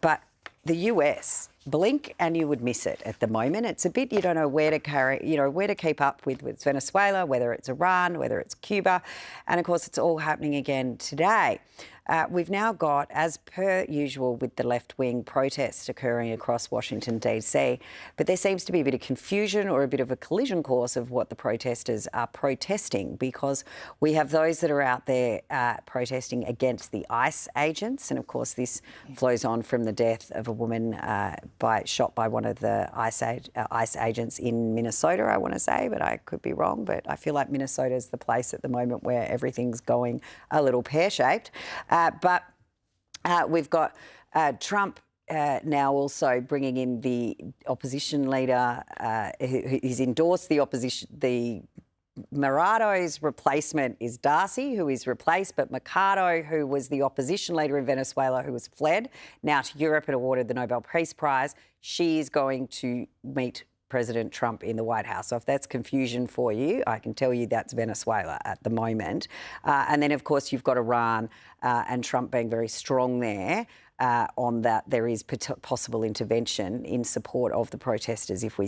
But the US, blink and you would miss it at the moment. It's a bit, you don't know where to where to keep up with Venezuela, whether it's Iran, whether it's Cuba. And of course, it's all happening again today. We've now got, as per usual with the left-wing protests occurring across Washington, D.C., but there seems to be a bit of confusion or a bit of a collision course of what the protesters are protesting, because we have those that are out there protesting against the ICE agents. And, of course, this flows on from the death of a woman shot by one of the ICE agents in Minnesota, I want to say, but I could be wrong. But I feel like Minnesota's the place at the moment where everything's going a little pear-shaped. But we've got Trump now also bringing in the opposition leader. He's endorsed the opposition. The Marado's replacement is Darcy, who is replaced, but Mercado, who was the opposition leader in Venezuela, who was fled now to Europe and awarded the Nobel Peace Prize, she is going to meet President Trump in the White House. So if that's confusion for you, I can tell you that's Venezuela at the moment. And then, of course, you've got Iran and Trump being very strong there on that there is possible intervention in support of the protesters if we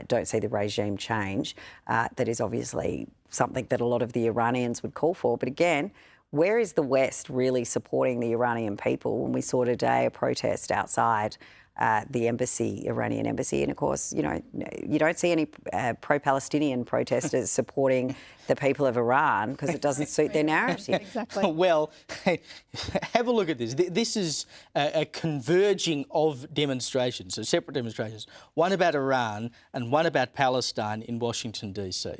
don't see the regime change. That is obviously something that a lot of the Iranians would call for. But again, where is the West really supporting the Iranian people when we saw today a protest outside the embassy, Iranian embassy? And of course, you don't see any pro-Palestinian protesters supporting the people of Iran because it doesn't suit their narrative. Exactly. Well, have a look at this. This is a converging of demonstrations, so separate demonstrations, one about Iran and one about Palestine in Washington, D.C.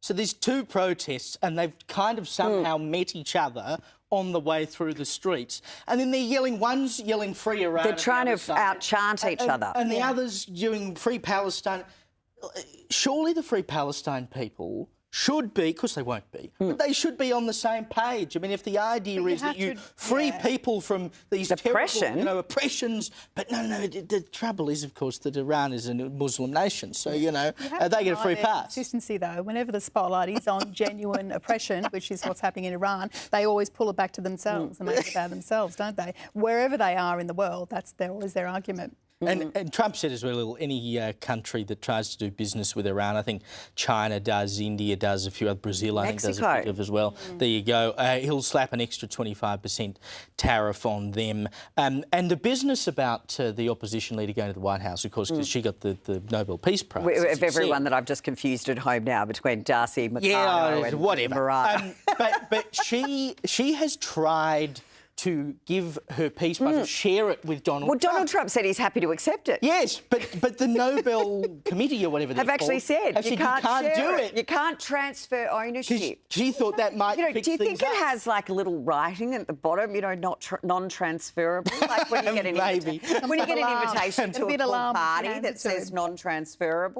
So there's two protests and they've kind of somehow met each other on the way through the streets. And then they're yelling, one's yelling free Iran. They're trying to out-chant each other. And the other's doing free Palestine. Surely the free Palestine people should be, because they won't be, but they should be on the same page. I mean, if the idea is that you free people from these terrible, oppressions, but no, the trouble is, of course, that Iran is a Muslim nation, so, they get a free pass. Consistency, though, whenever the spotlight is on genuine oppression, which is what's happening in Iran, they always pull it back to themselves and make it about themselves, don't they? Wherever they are in the world, that's always their argument. And Trump said as well, any country that tries to do business with Iran, I think China does, India does, a few other, Brazil I think does a bit of as well. There you go. He'll slap an extra 25% tariff on them. And the business about the opposition leader going to the White House, of course, because she got the Nobel Peace Prize. Of everyone that I've just confused at home now between Darcy, Mercado and whatever. Murata. But she has tried to give her Peace Prize, share it with Donald Trump. Well, Donald Trump said he's happy to accept it. Yes, but the Nobel Committee or whatever have actually said you can't do it. You can't transfer ownership. She thought that might fix do you think things it has like a little writing at the bottom, not non-transferable? Like when you get an, Maybe. when you get an invitation to a full party that says non-transferable?